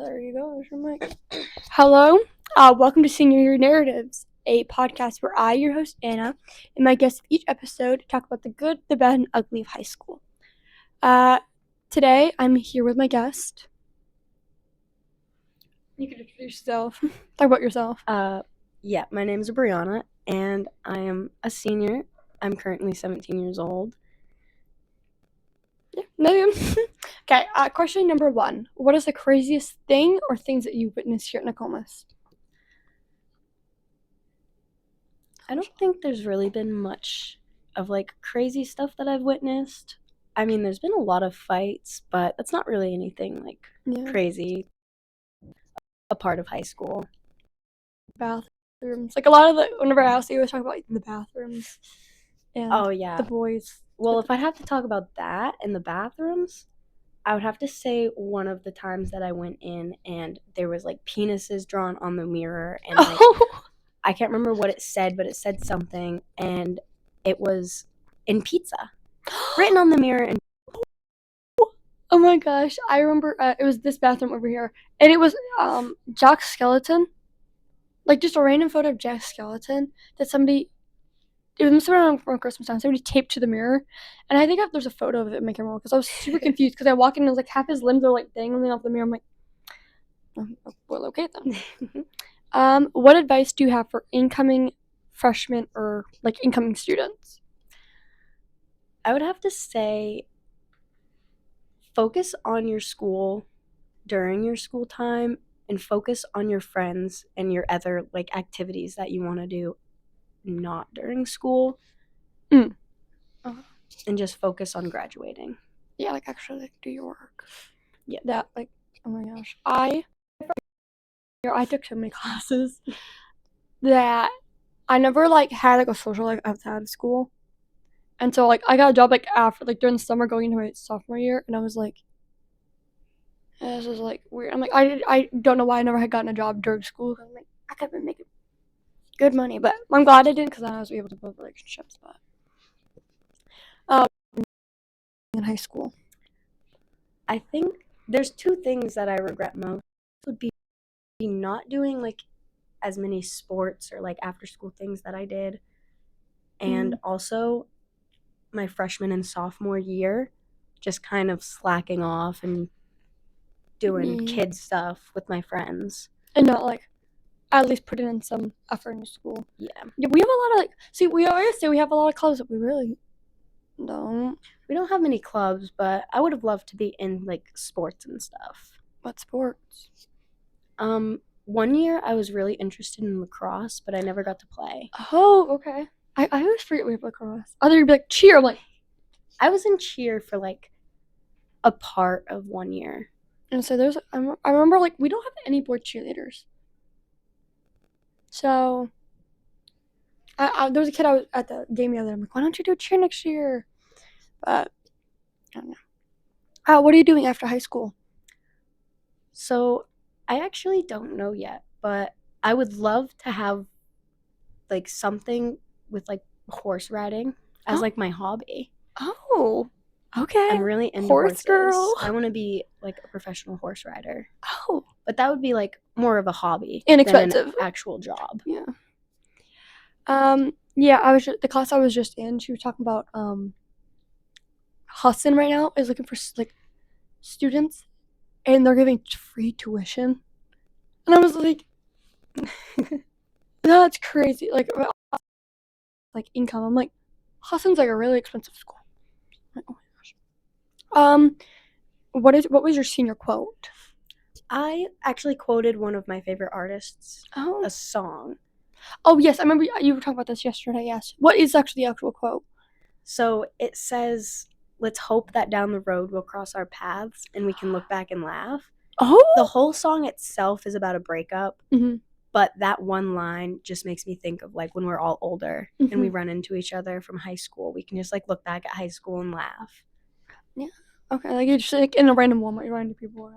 There you go. There's your mic. Hello. Welcome to Senior Year Narratives, a podcast where I, your host Anna, and my guests of each episode talk about the good, the bad, and ugly of high school. Today I'm here with my guest. You can introduce yourself. Talk about yourself. Yeah, my name is Brieonna, and I am a senior. I'm currently 17 years old. Yeah. No. Okay. Question number 1: what is the craziest thing or things that you've witnessed here at Nokomis? I don't think there's really been much of crazy stuff that I've witnessed. I mean, there's been a lot of fights, but that's not really anything crazy. A part of high school. Bathrooms. A lot of whenever I ask you, always talk about the bathrooms. And oh yeah, the boys. Well, if I have to talk about that in the bathrooms, I would have to say one of the times that I went in and there was penises drawn on the mirror and I can't remember what it said, but it said something, and it was in pizza, written on the mirror. And oh my gosh, I remember it was this bathroom over here, and it was Jack's skeleton, just a random photo of Jack's skeleton that somebody. It was around Christmas time. Somebody taped to the mirror, and I think there's a photo of it in my camera because I was super confused because I walked in and it was half his limbs are dangling off the mirror. I'm like, oh, well, okay then. What advice do you have for incoming freshmen or incoming students? I would have to say focus on your school during your school time and focus on your friends and your other activities that you want to do not during school. And just focus on graduating. Yeah, actually do your work. Yeah. That oh my gosh. I took so many classes that I never had a social life outside of school. And so I got a job after during the summer going into my sophomore year, and I was like, this is weird. I'm I don't know why I never had gotten a job during school. I'm I could have been making good money, but I'm glad I didn't because I was able to build relationships. But in high school, I think there's two things that I regret most. Would be not doing as many sports or after school things that I did, and also my freshman and sophomore year just kind of slacking off and doing kid stuff with my friends and not at least putting in some effort in school. Yeah, we have a lot of we always say we have a lot of clubs, but we really don't. We don't have many clubs, but I would have loved to be in sports and stuff. What sports? 1 year I was really interested in lacrosse, but I never got to play. Oh, okay. I always forget we have lacrosse. Other you'd be cheer. I'm I was in cheer for a part of 1 year. And so I remember we don't have any boy cheerleaders. So there was a kid I was at the game the other day. I'm why don't you do cheer next year? But I don't know. What are you doing after high school? So I actually don't know yet, but I would love to have something with horse riding as my hobby. Oh, okay. I'm really into horse horses. Girl. I want to be a professional horse rider. Oh, but that would be more of a hobby, inexpensive, than an actual job. Yeah. Yeah. The class I was just in. She was talking about Hudson right now is looking for students, and they're giving free tuition, and I was like, that's crazy. Income. I'm Hudson's a really expensive school. Oh my gosh. What was your senior quote? I actually quoted one of my favorite artists. Oh. A song. Oh yes, I remember you were talking about this yesterday. Yes. What is actually the actual quote? So it says, "Let's hope that down the road we'll cross our paths and we can look back and laugh." Oh. The whole song itself is about a breakup. Mm-hmm. But that one line just makes me think of when we're all older and we run into each other from high school. We can just look back at high school and laugh. Yeah. Okay. You're just in a random Walmart, you run into people.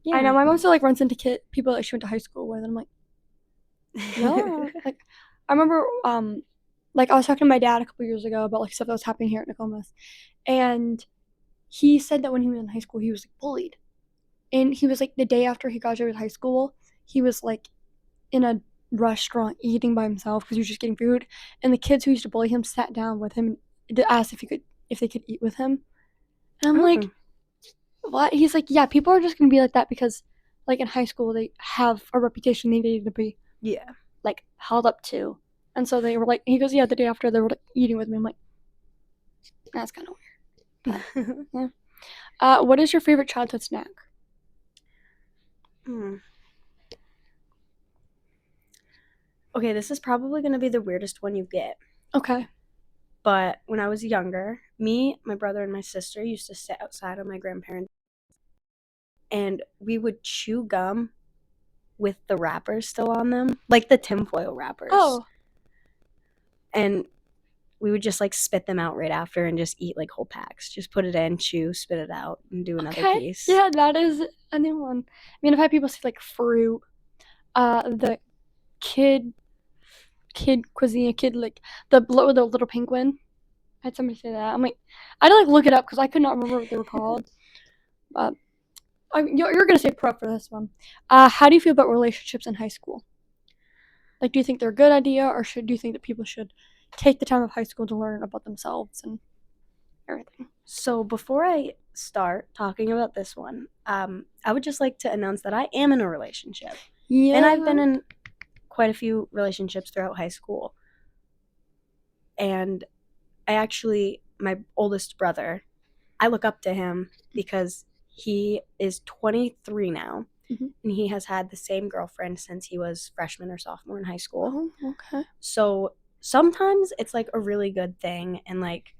Yeah. I know. My mom still runs into people that she went to high school with, and I'm yeah. I remember I was talking to my dad a couple years ago about stuff that was happening here at Nokomis, and he said that when he was in high school he was bullied, and he was like the day after he graduated high school, he was like in a restaurant eating by himself because he was just getting food, and the kids who used to bully him sat down with him and asked if they could eat with him. And I'm like, Oh, what? He's like, yeah, people are just gonna be like that because like in high school they have a reputation they needed to be yeah. like held up to. And so they were like, he goes, yeah, the day after they were like eating with me. I'm like, that's kind of weird. But, yeah. What is your favorite childhood snack? Okay, this is probably going to be the weirdest one you get. Okay. But when I was younger, me, my brother, and my sister used to sit outside on my grandparents' and we would chew gum with the wrappers still on them, like the tinfoil wrappers. Oh. And we would just like spit them out right after and just eat like whole packs. Just put it in, chew, spit it out, and do another Okay. piece. Yeah, that is a new one. I mean, I've had people say like fruit, the kid cuisine, like the little penguin. I had somebody say that. I'm like, I had to like look it up because I could not remember what they were called. But you're gonna say pro for this one. How do you feel about relationships in high school? Like, do you think they're a good idea, or do you think that people should take the time of high school to learn about themselves and everything? So before I start talking about this one, I would just like to announce that I am in a relationship. Yeah. And I've been in quite a few relationships throughout high school. And my oldest brother, I look up to him because he is 23 now. Mhm. And he has had the same girlfriend since he was freshman or sophomore in high school. Oh, okay. So sometimes it's like a really good thing, and like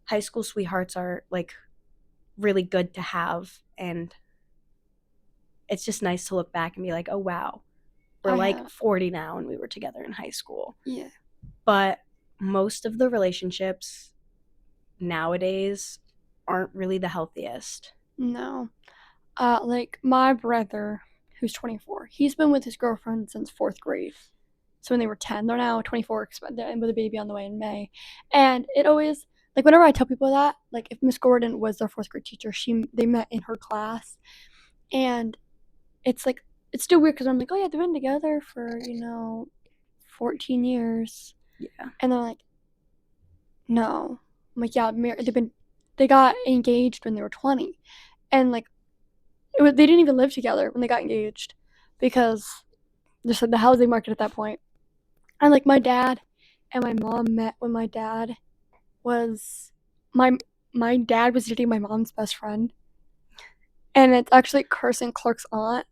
high school sweethearts are like really good to have, and it's just nice to look back and be like, oh wow, we're like 40 now and we were together in high school. Yeah. But most of the relationships nowadays aren't really the healthiest. No. Like my brother, who's 24, he's been with his girlfriend since 4th grade. So when they were 10, they're now 24, and with a baby on the way in May. And it always, like, whenever I tell people that, like, if Miss Gordon was their 4th grade teacher, they met in her class, and it's like, it's still weird because I'm like, oh yeah, they've been together for 14 years. Yeah. And they're like, no. I'm like, yeah, they got engaged when they were 20, and like, they didn't even live together when they got engaged because just the housing market at that point. And like my dad and my mom met when my dad was dating my mom's best friend, and it's actually Carson Clark's aunt.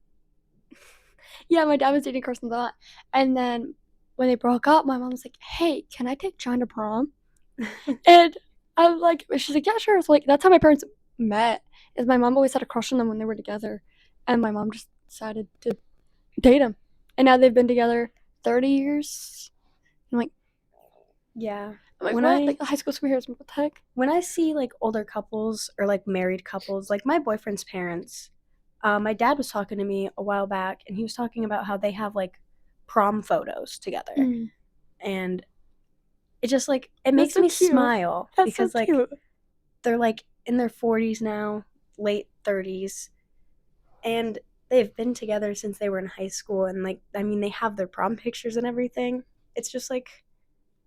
Yeah, my dad was dating Carson's aunt, and then when they broke up, my mom was like, "Hey, can I take John to prom?" And I'm like, she's like, "Yeah, sure." It's like that's how my parents met. Is my mom always had a crush on them when they were together, and my mom just decided to date him, and now they've been together 30 years. I'm like, yeah. I'm like, what? Like the high school superheroes, what the heck? When I see like older couples or like married couples, like my boyfriend's parents, my dad was talking to me a while back, and he was talking about how they have like prom photos together. And it just like it makes me smile because like they're like in their 40s now, late 30s, and they've been together since they were in high school, and like I mean they have their prom pictures and everything. It's just like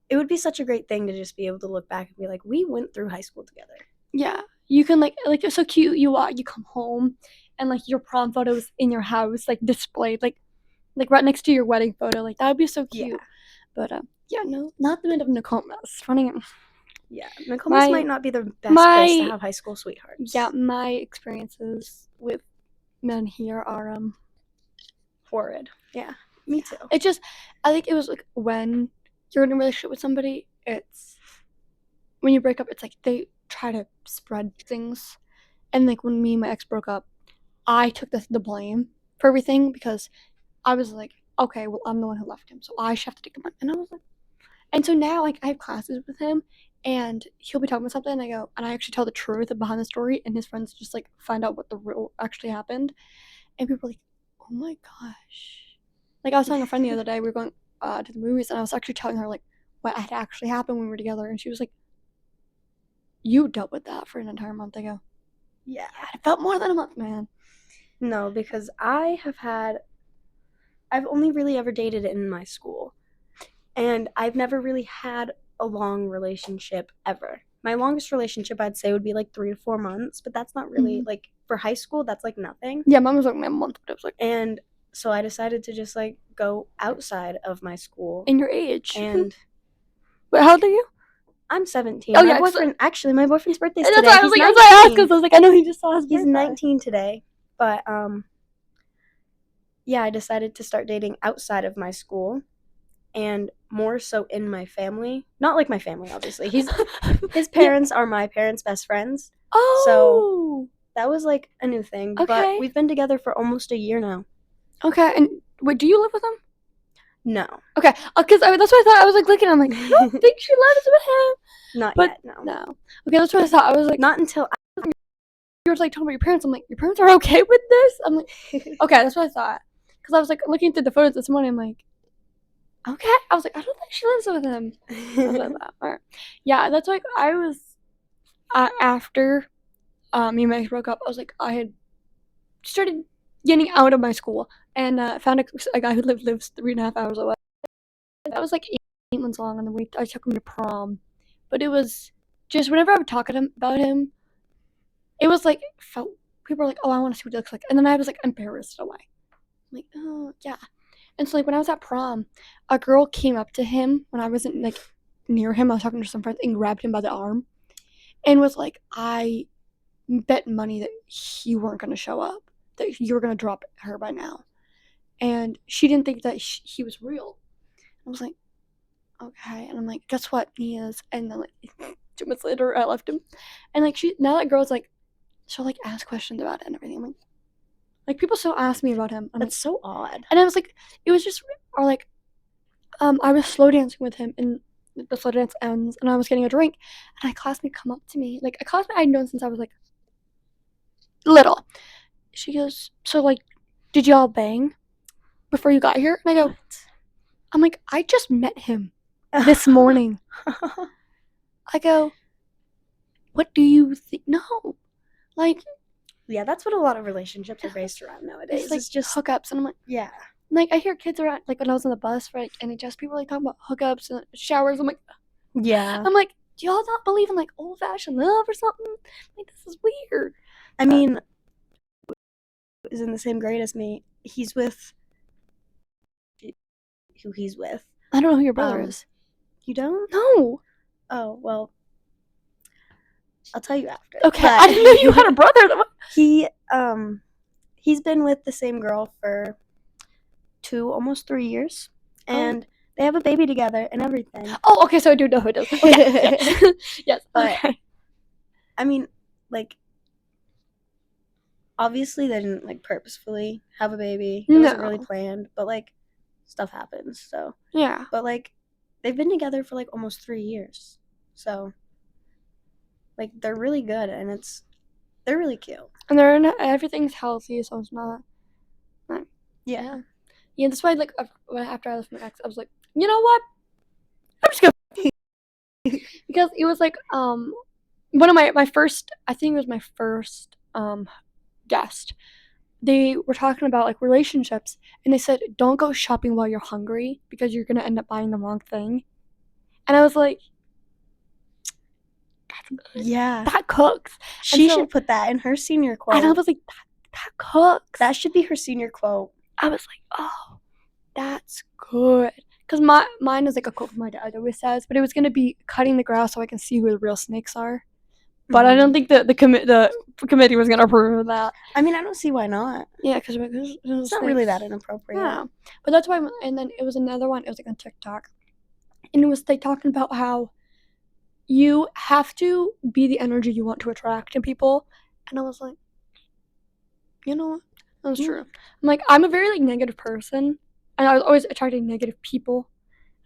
it would be such a great thing to just be able to look back and be like, we went through high school together. Yeah, you can like it's so cute. You come home and like your prom photos in your house like displayed like right next to your wedding photo. Like that would be so cute. Yeah. But yeah, no, not the end of Nokomis. Funny. Yeah, Nokomis might not be the best place to have high school sweethearts. Yeah, my experiences with men here are horrid. Yeah, me too. It just, I think it was like when you're in a relationship with somebody, it's when you break up, it's like they try to spread things, and like when me and my ex broke up, I took the blame for everything because I was like, okay, well I'm the one who left him, so I should have to take the blame. And I was like, and so now like I have classes with him, and he'll be talking about something, and I go, and I actually tell the truth behind the story, and his friends just like find out what the real actually happened, and people are like, oh my gosh. Like I was telling a friend the other day, we were going to the movies, and I was actually telling her like what had actually happened when we were together, and she was like, you dealt with that for an entire month. I go, yeah, it felt more than a month, man. No, because I've only really ever dated in my school. And I've never really had a long relationship ever. My longest relationship I'd say would be like 3 to 4 months, but that's not really like for high school, that's like nothing. Yeah, mine was like a month, but it was like. And so I decided to just like go outside of my school. In your age. And wait, how old are you? I'm 17. Oh, my yeah, boyfriend, actually, my boyfriend's birthday's And today. that's why I was like, that's why I asked, because I was like, I know he just saw his He's birthday. 19 today. But yeah, I decided to start dating outside of my school, and more so in my family. Not like my family, obviously. His parents are my parents' best friends. Oh. So that was like a new thing. Okay. But we've been together for almost a year now. Okay, and wait, do you live with him? No. Okay, because that's what I thought. I was like looking, I'm like, I don't think she lives with him. Not But yet, no. No. Okay, that's what I thought. I was like, not until you were like talking about your parents. I'm like, your parents are okay with this? I'm like, okay, that's what I thought. Because I was like looking through the photos this morning. I'm like, okay. I was like, I don't think she lives with him. That's what I thought. All right. Yeah, that's like I was after me and Max broke up. I was like, I had started getting out of my school and found a guy who lives 3.5 hours away. That was like 8 months long, and then I took him to prom. But it was just whenever I would talk about him, it was like people were like, "Oh, I want to see what he looks like," and then I was like embarrassed away. I'm like, oh yeah. And so like when I was at prom, a girl came up to him when I wasn't like near him. I was talking to some friends and grabbed him by the arm, and was like, "I bet money that you weren't gonna show up, that you were gonna drop her by now," and she didn't think that he was real. I was like, okay, and I'm like, guess what? He is. And then like 2 months later, I left him, and like now that girl's like, she'll like ask questions about it and everything. I'm like people still ask me about him. I'm That's so odd. And I was like, it was just, or like, I was slow dancing with him, and the slow dance ends, and I was getting a drink, and a classmate come up to me, like a classmate I'd known since I was like little. She goes, so like, did y'all bang before you got here? And I go, I'm like, I just met him this morning. I go, what do you think? No, like, yeah, that's what a lot of relationships are based around nowadays. It's like just hookups, and I'm like, yeah. Like I hear kids around, like when I was on the bus for like NHS, people like talking about hookups and showers. I'm like, yeah. I'm like, do y'all not believe in like old fashioned love or something? Like this is weird. I mean, is in the same grade as me. He's with who he's with. I don't know who your brother is. You don't? No. Oh well, I'll tell you after. Okay, I didn't know you had a brother. He's been with the same girl for almost 3 years, and they have a baby together and everything. Oh, okay, so I do know who it is. Okay. Yes, but okay. I mean, like, obviously they didn't like purposefully have a baby. It wasn't really planned, but like, stuff happens. So yeah. But like, they've been together for like almost 3 years, so like they're really good, and they're really cute, and everything's healthy, so it's not. Yeah. Yeah, that's why, like, after I left my ex, I was like, you know what? I'm just gonna because it was like one of my first, I think it was my first guest. They were talking about like relationships, and they said don't go shopping while you're hungry because you're gonna end up buying the wrong thing. And I was like, yeah, that cooks. She should put that in her senior quote. And I was like, that cooks. That should be her senior quote. I was like, oh, that's good. Because mine is like a quote from my dad always says, but it was going to be cutting the grass so I can see who the real snakes are. But I don't think the committee was going to approve of that. I mean, I don't see why not. Yeah, because it's not really that inappropriate. Yeah. But that's why, and then it was another one, it was like on TikTok. And it was like talking about how you have to be the energy you want to attract in people. And I was like, you know what? That's true. I'm like, I'm a very like negative person, and I was always attracting negative people.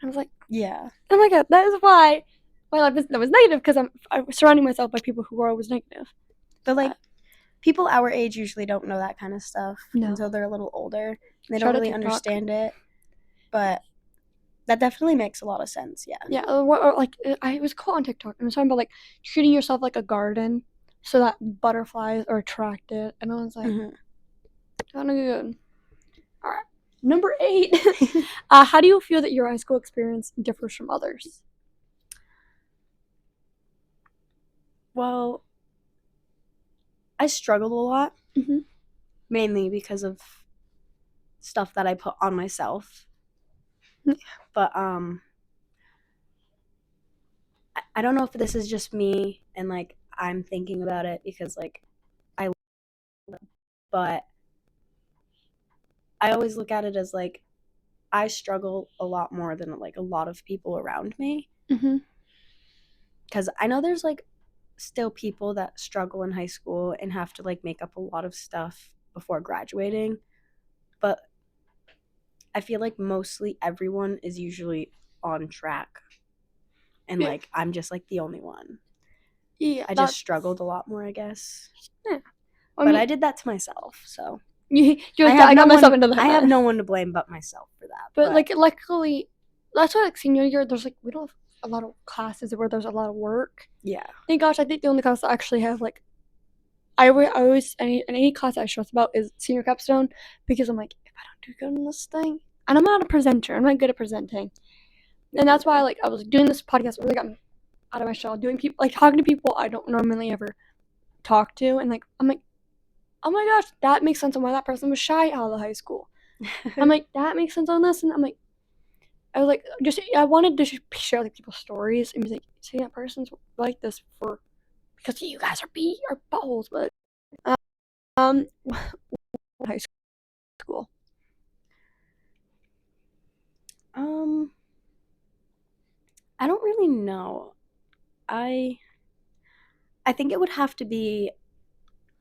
And I was like, yeah. Oh my god, that is why my life was negative, because I'm surrounding myself by people who are always negative. But like, people our age usually don't know that kind of stuff until they're a little older. And they don't really understand it. But that definitely makes a lot of sense. Yeah. Yeah. Or like, I was caught on TikTok, and it was talking about like treating yourself like a garden so that butterflies are attracted. And I was like, Kind of good. All right. Number 8. How do you feel that your high school experience differs from others? Well, I struggled a lot, mainly because of stuff that I put on myself. But I don't know if this is just me and like I'm thinking about it because like but I always look at it as like I struggle a lot more than like a lot of people around me. Because I know there's like still people that struggle in high school and have to like make up a lot of stuff before graduating, but I feel like mostly everyone is usually on track, and like I'm just like the only one. Yeah, I just struggled a lot more, I guess. Yeah. But I did that to myself, so you're like, I got myself into that. I have no one to blame but myself for that. But like, luckily, that's why like senior year, there's like we don't have a lot of classes where there's a lot of work. Yeah. Thank gosh, I think the only class that actually have like, I always any class I stress about is senior capstone, because I'm like, if I don't do good in this thing, and I'm not a presenter, I'm not good at presenting, and that's why like I was doing this podcast, really got me out of my shell, doing people like talking to people I don't normally ever talk to, and like I'm like, oh my gosh, that makes sense on why that person was shy out of the high school. I'm like, that makes sense on this, and I'm like, I was like, just I wanted to share like people's stories and be like, see, that person's like this for because you guys are buttholes, but high school. I don't really know. I think it would have to be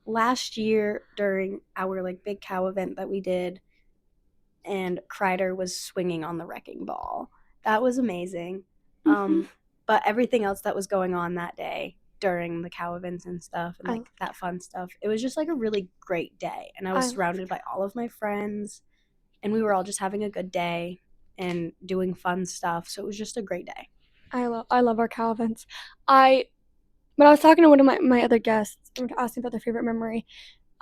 last year during our like big cow event that we did, and Kreider was swinging on the wrecking ball. That was amazing. But everything else that was going on that day during the cow events and stuff and like that fun stuff, it was just like a really great day, and I was surrounded by all of my friends, and we were all just having a good day and doing fun stuff, so it was just a great day. I love our cow events. When I was talking to one of my other guests and asking about their favorite memory,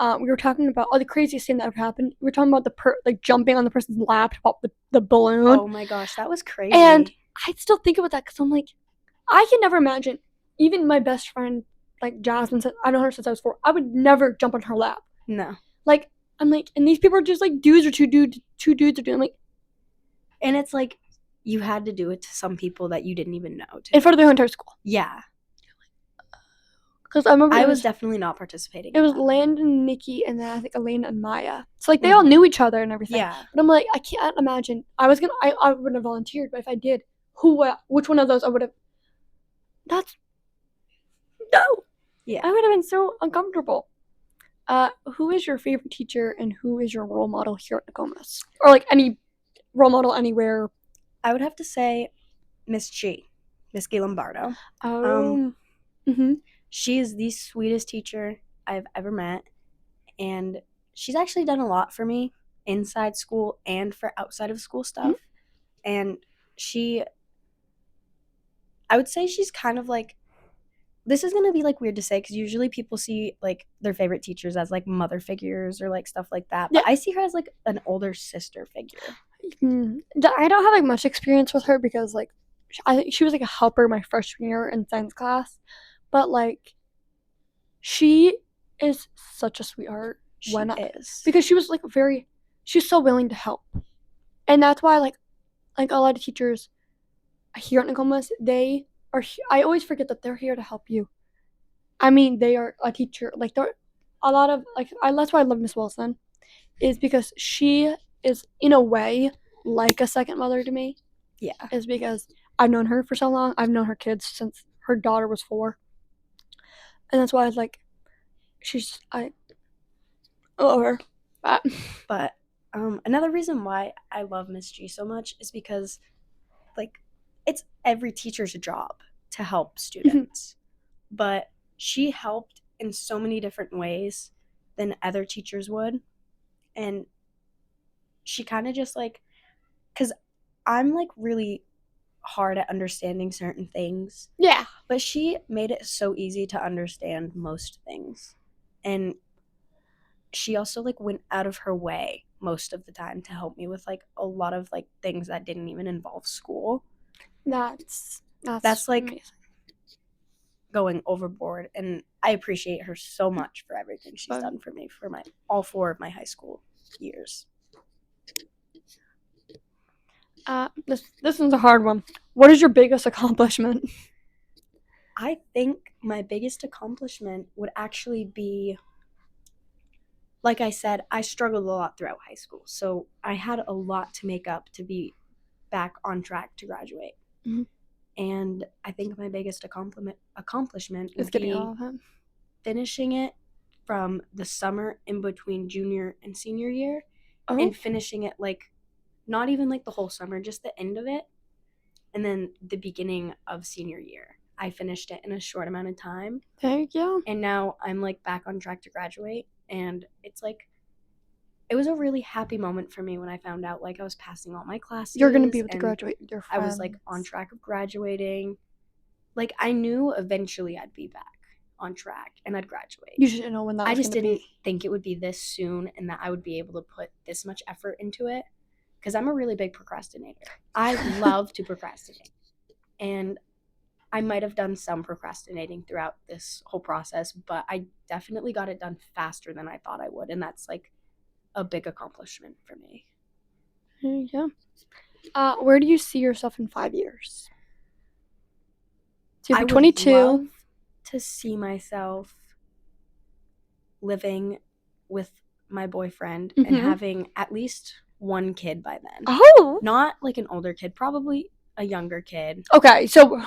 we were talking about the craziest thing that ever happened. We were talking about like jumping on the person's lap to pop the balloon. Oh my gosh, that was crazy. And I still think about that because I'm like, I can never imagine. Even my best friend, like Jasmine, said, I've known her since I was 4. I would never jump on her lap. No. Like, I'm like, and these people are just like dudes or two dudes are doing. I'm like, and it's like you had to do it to some people that you didn't even know in front of their entire school. Yeah. Because I remember I was definitely not participating. It was Landon, Nikki, and then I think Elena and Maya. So like they all knew each other and everything. Yeah. But I'm like, I can't imagine. I wouldn't have volunteered, but if I did, which one of those I would have? That's no. Yeah. I would have been so uncomfortable. Who is your favorite teacher and who is your role model here at Nokomis? Or like any role model anywhere? I would have to say Miss G, Miss G Lombardo. She is the sweetest teacher I've ever met, and she's actually done a lot for me inside school and for outside of school stuff. And I would say she's kind of like, this is going to be like weird to say because usually people see like their favorite teachers as like mother figures or like stuff like that, but I see her as like an older sister figure. I don't have like much experience with her because like she was like a helper my freshman year in science class, but like she is such a sweetheart. She is. Because she was like she's so willing to help, and that's why like a lot of teachers here at Nokomis, they are. I always forget that they're here to help you. I mean, they are a teacher. Like they're a lot of like. That's why I love Miss Wilson, is because she is in a way like a second mother to me. Yeah. Is because I've known her for so long. I've known her kids since her daughter was 4, and that's why I was like, I love her. But another reason why I love Miss G so much is because like it's every teacher's job to help students, but she helped in so many different ways than other teachers would, and she kind of just like, because I'm like really hard at understanding certain things, but she made it so easy to understand most things, and she also like went out of her way most of the time to help me with like a lot of like things that didn't even involve school. That's like amazing. Going overboard, and I appreciate her so much for everything she's done for me for all 4 of my high school years. This one's a hard one. What is your biggest accomplishment? I think my biggest accomplishment would actually be, like I said, I struggled a lot throughout high school, so I had a lot to make up to be back on track to graduate. Mm-hmm. And I think my biggest accomplishment Is would getting be all of it. finishing it from the summer in between junior and senior year, and finishing it like not even like the whole summer, just the end of it, and then the beginning of senior year. I finished it in a short amount of time. Thank you. And now I'm like back on track to graduate, and it's like it was a really happy moment for me when I found out like I was passing all my classes. You're gonna be able to graduate with your friends. I was like on track of graduating. Like I knew eventually I'd be back on track and I'd graduate. You just didn't know when that was. I just didn't think it would be this soon and that I would be able to put this much effort into it, because I'm a really big procrastinator. I love to procrastinate, and I might have done some procrastinating throughout this whole process, but I definitely got it done faster than I thought I would, and that's like a big accomplishment for me. Yeah. Where do you see yourself in 5 years? So you're 22. I would love to see myself living with my boyfriend and having at least one kid by then. Oh. Not like an older kid, probably a younger kid. Okay, so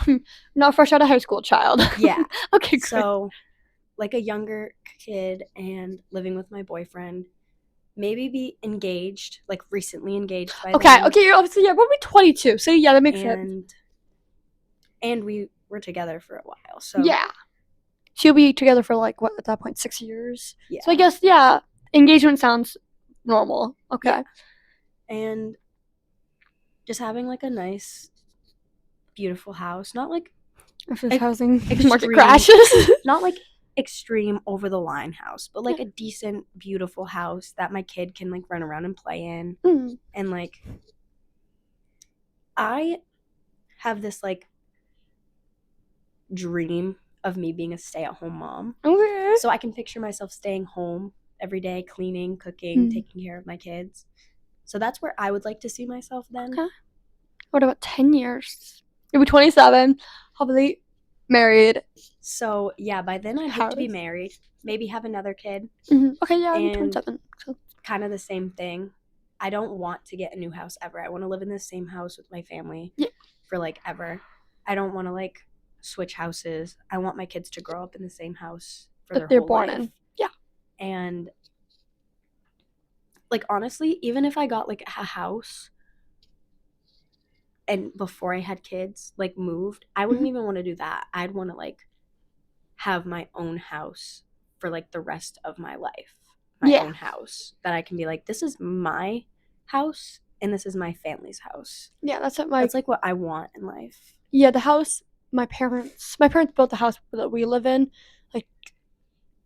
not fresh out of high school child. Yeah. Okay, good. So like a younger kid and living with my boyfriend. Maybe be engaged, like recently engaged by then. Okay, you're obviously, yeah, probably 22. So yeah, that makes sense. And we were together for a while, so yeah. She'll be together for like what at that point 6 years. Yeah. So I guess engagement sounds normal. Okay. Yeah. And just having like a nice, beautiful house, not like if this housing market crashes, not like extreme over the line house, but like a decent, beautiful house that my kid can like run around and play in. And like I have this like dream of me being a stay-at-home mom. Okay. So I can picture myself staying home every day, cleaning, cooking, taking care of my kids. So that's where I would like to see myself then. Okay. What about 10 years? You'll be 27, hopefully married. So yeah, by then I'd hope to be married, maybe have another kid. Okay, yeah, I'm 27. So. Kind of the same thing. I don't want to get a new house ever. I want to live in the same house with my family for like ever. I don't want to like switch houses. I want my kids to grow up in the same house for their whole life. In. Yeah. And like honestly, even if I got like a house and before I had kids, like moved, I wouldn't even want to do that. I'd want to like have my own house for like the rest of my life. My own house that I can be like, this is my house and this is my family's house. Yeah, that's like what I want in life. Yeah, the house my parents built the house that we live in like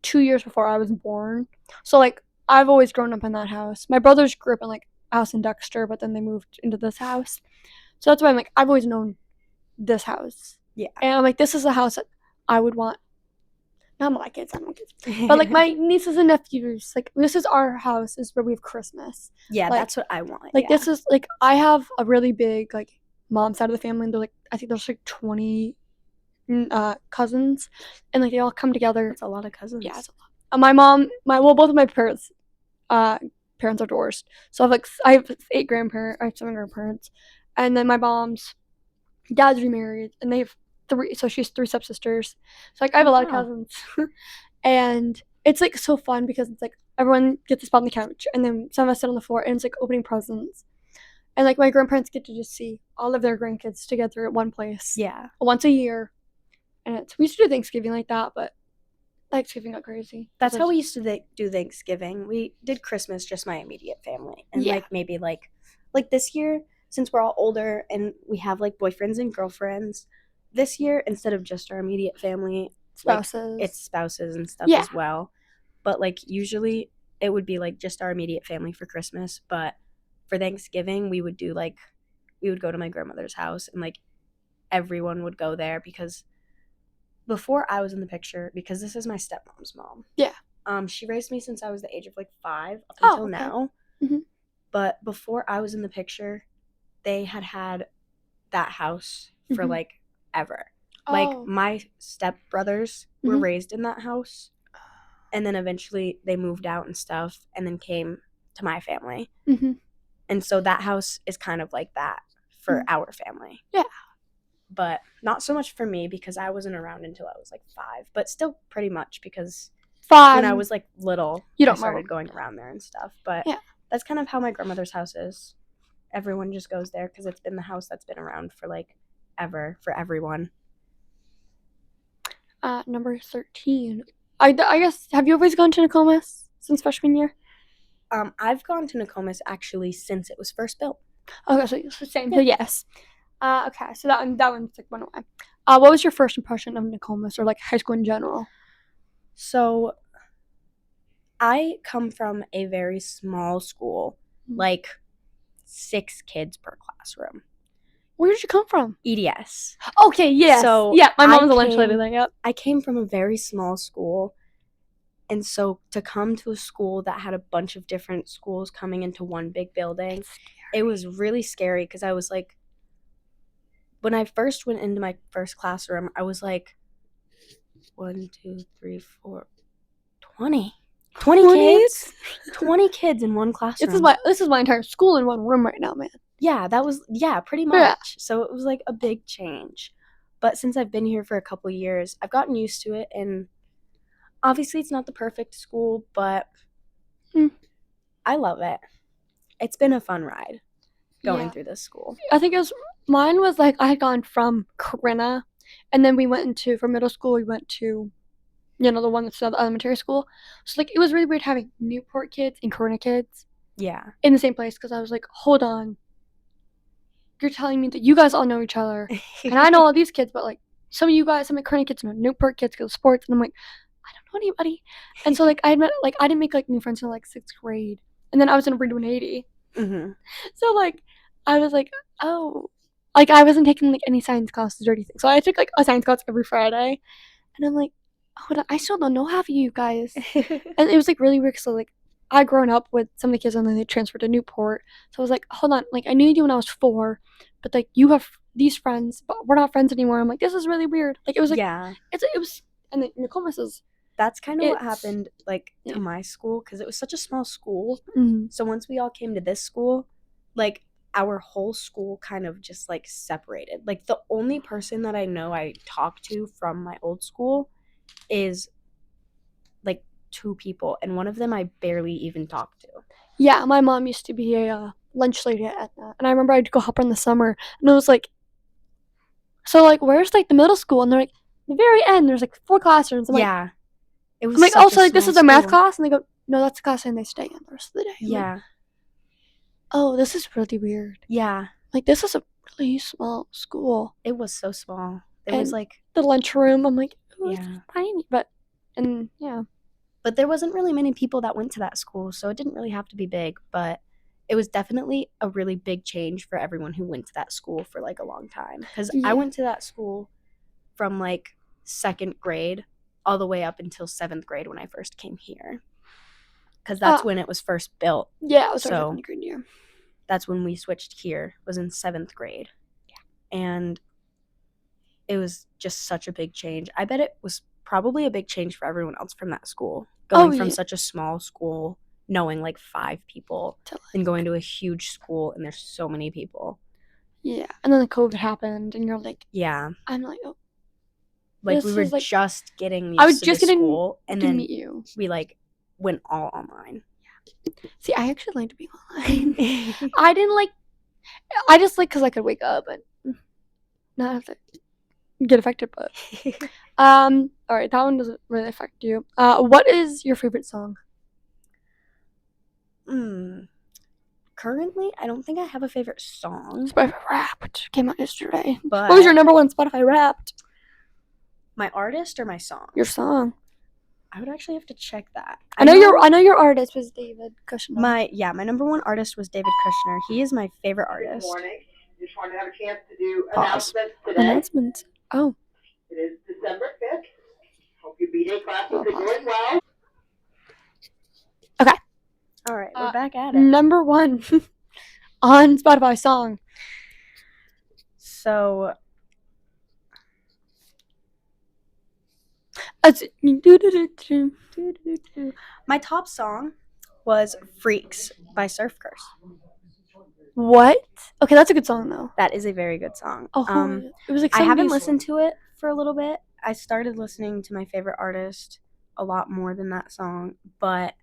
2 years before I was born. So like I've always grown up in that house. My brothers grew up in like a house in Dexter, but then they moved into this house. So that's why I'm like, I've always known this house. Yeah. And I'm like, this is a house that I would want. Not my kids, I don't kids. But like my nieces and nephews, like this is our house, this is where we have Christmas. Yeah, like, that's what I want. Like this is like I have a really big like mom's side of the family, and they're like I think there's like 20 cousins, and like they all come together. That's a lot of cousins. Yeah, it's a lot. Both of my parents are divorced, so I have 7 grandparents, and then my mom's dad's remarried, and they have 3. So she has 3 stepsisters. So like I have a lot of cousins, and it's like so fun because it's like everyone gets a spot on the couch, and then some of us sit on the floor, and it's like opening presents, and like my grandparents get to just see all of their grandkids together at one place. Yeah, once a year, and we used to do Thanksgiving like that, but Thanksgiving got crazy. That's how we used to do Thanksgiving. We did Christmas just my immediate family, and like maybe like this year, since we're all older and we have like boyfriends and girlfriends, this year instead of just our immediate family, spouses, like, it's spouses and stuff as well. But like usually it would be like just our immediate family for Christmas, but for Thanksgiving we would go to my grandmother's house, and like everyone would go there because before I was in the picture, because this is my stepmom's mom. Yeah. She raised me since I was the age of like 5 up until okay. now. Mhm. But before I was in the picture, they had that house for Mhm. like ever. Like Oh. my stepbrothers were Mhm. raised in that house, and then eventually they moved out and stuff, and then came to my family. Mhm. And so that house is kind of like that for Mhm. our family. Yeah. But not so much for me because I wasn't around until I was like 5, but still pretty much because 5. when I was like little, You I don't remember. started going around there and stuff. But Yeah. that's kind of how my grandmother's house is. Everyone just goes there because it's been the house that's been around for like ever for everyone. Number 13. I guess, have you always gone to Nokomis since freshman year? I've gone to Nokomis actually since it was first built. Okay, so same. Yeah. So yes. Okay, so that one's like one away. What was your first impression of Nokomis or like high school in general? So I come from a very small school, like 6 kids per classroom. Where did you come from? EDS. Okay, yes. So yeah, my mom was a lunch lady there, yep. I came from a very small school, and so to come to a school that had a bunch of different schools coming into one big building, it was really scary because I was like, when I first went into my first classroom, I was like, 1, 2, 3, 4, 20. 20 kids? 20 kids in one classroom. This is my entire school in one room right now, man. Yeah, pretty much. Yeah. So it was like a big change. But since I've been here for a couple years, I've gotten used to it, and obviously it's not the perfect school, but I love it. It's been a fun ride going through this school. I think mine was like I had gone from Corinna, and then we went into, for middle school, we went to, the one that's the elementary school. So like it was really weird having Newport kids and Corinna kids. Yeah. In the same place, because I was like, hold on. You're telling me that you guys all know each other, and I know all these kids, but like some of you guys, some of the Corinna kids know Newport kids go to sports, and I'm like, I don't know anybody. And so like I didn't make like new friends until like 6th grade, and then I was in Breed 180. Mm-hmm. So like I was like, oh, like I wasn't taking like any science classes or anything. So I took like a science class every Friday, and I'm like, hold on, I still don't know half of you guys. And it was like really weird. So like I'd grown up with some of the kids, and then they transferred to Newport. So I was like, hold on, like I knew you when I was 4, but like you have these friends, but we're not friends anymore. I'm like, this is really weird. Like it was like, yeah, it was, and then Nokomis is. That's kind of what happened like to my school, because it was such a small school. Mm-hmm. So once we all came to this school, like our whole school kind of just like separated. Like the only person that I know I talked to from my old school is like 2 people, and one of them I barely even talked to. Yeah, my mom used to be a lunch lady at Etna, and I remember I'd go help her in the summer, and it was like, so like where's like the middle school? And they're like, the very end, there's like 4 classrooms. I'm like, it was. I'm like, also like this is a math class, and they go, no, that's the class, and they stay in the rest of the day. I'm like, oh, this is really weird. Yeah, like this is a really small school. It was so small. There was like the lunchroom. I'm like, oh, it's tiny, but But there wasn't really many people that went to that school, so it didn't really have to be big. But it was definitely a really big change for everyone who went to that school for like a long time. Because I went to that school from like 2nd grade all the way up until 7th grade when I first came here. Because that's when it was first built. Yeah, it was our 7th grade year. That's when we switched here, was in 7th grade. Yeah. And it was just such a big change. I bet it was probably a big change for everyone else from that school. Going from such a small school, knowing like 5 people, and going to a huge school and there's so many people. Yeah. And then the COVID happened, and you're like, yeah. I'm like, oh. Like we were like, just getting used to the school, and then meet you. We like went all online. Yeah. See, I actually liked being online. I just like because I could wake up and not have to get affected, but all right, that one doesn't really affect you. What is your favorite song? Currently, I don't think I have a favorite song. Spotify Wrapped came out yesterday. But what was your number 1 Spotify Wrapped? My artist or my song? Your song. I would actually have to check that. I know your artist was David Kushner. My number one artist was David Kushner. He is my favorite artist. Good morning. Just wanted to have a chance to do Pause. announcements today. Announcements. Oh. It is December 5th. Hope your B-Day classes are going well. Okay. All right, we're back at it. Number 1 on Spotify song. So my top song was Freaks by Surf Curse. What? Okay, that's a good song though. That is a very good song. Oh, it was like I haven't listened to it for a little bit. I started listening to my favorite artist a lot more than that song, but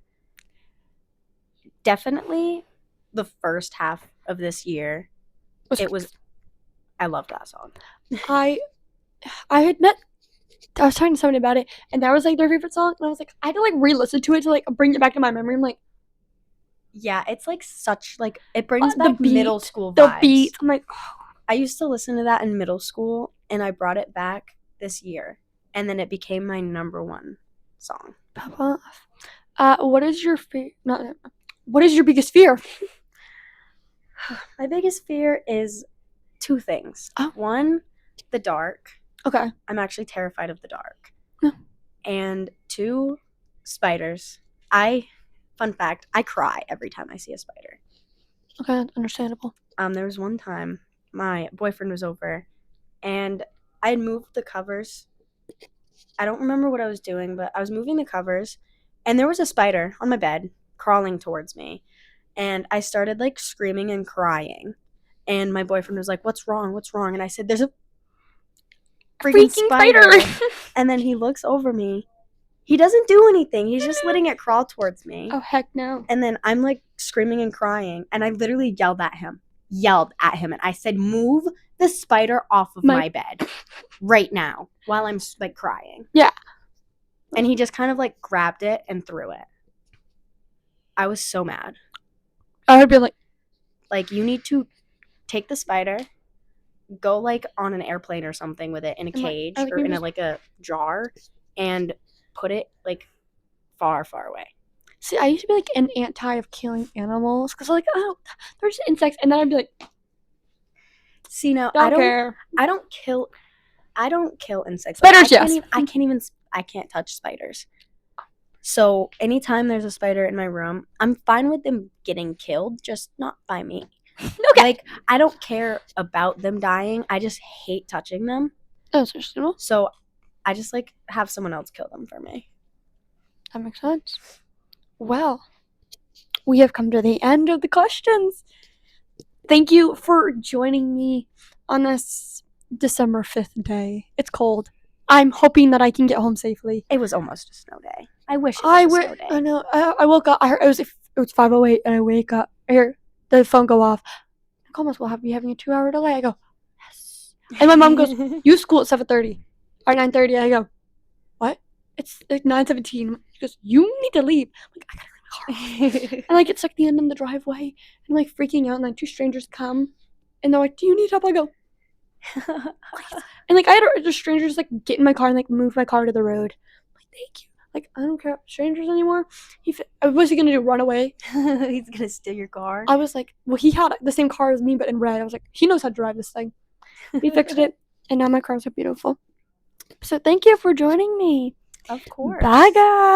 definitely the first half of this year, I loved that song. I was talking to somebody about it, and that was like their favorite song, and I was like, I had to like re-listen to it to like bring it back to my memory. I'm like, yeah, it's like such like it brings back middle school vibes. The beat. I'm like, I used to listen to that in middle school, and I brought it back this year, and then it became my number one song. What is your what is your biggest fear? My biggest fear is 2 things. Oh. 1, the dark. Okay. I'm actually terrified of the dark. No. And 2, spiders. Fun fact, I cry every time I see a spider. Okay, understandable. There was one time my boyfriend was over, and I had moved the covers. I don't remember what I was doing, but I was moving the covers, and there was a spider on my bed crawling towards me. And I started like screaming and crying. And my boyfriend was like, "What's wrong? What's wrong?" And I said, "There's a freaking spider." And then he looks over me. He doesn't do anything. He's just letting it crawl towards me. Oh, heck no. And then I'm like screaming and crying. And I literally yelled at him. And I said, "Move the spider off of my bed right now," while I'm like crying. Yeah. And he just kind of like grabbed it and threw it. I was so mad. I would be like, you need to take the spider, go like on an airplane or something with it in a cage or in a jar, and put it like far, far away. See, I used to be like an anti of killing animals because like, oh, they're just insects, and then I'd be like, see, now I don't kill insects. Spiders, I can't touch spiders. So anytime there's a spider in my room, I'm fine with them getting killed, just not by me. Okay. Like, I don't care about them dying. I just hate touching them. That's understandable. So I just like have someone else kill them for me. That makes sense. Well, we have come to the end of the questions. Thank you for joining me on this December 5th day. It's cold. I'm hoping that I can get home safely. It was almost a snow day. I wish it was a snow day. I know. I woke up. I heard it was 5:08, and I wake up. I hear the phone go off. Nokomis will be having a 2-hour delay. I go, yes. And my mom goes, you have school at 7:30 or 9:30. I go, what? It's like 9:17. She goes, you need to leave. I'm like, I gotta leave my car. And I get stuck at the end of the driveway, and I'm like freaking out. And like 2 strangers come, and they're like, do you need help? I go, please. And like I had the strangers like get in my car and like move my car to the road. I'm like, thank you. Like, I don't care about strangers anymore. Was he gonna do run away? He's gonna steal your car. I was like, well, he had the same car as me, but in red. I was like, he knows how to drive this thing. He fixed it, and now my cars are beautiful. So thank you for joining me. Of course. Bye, guys.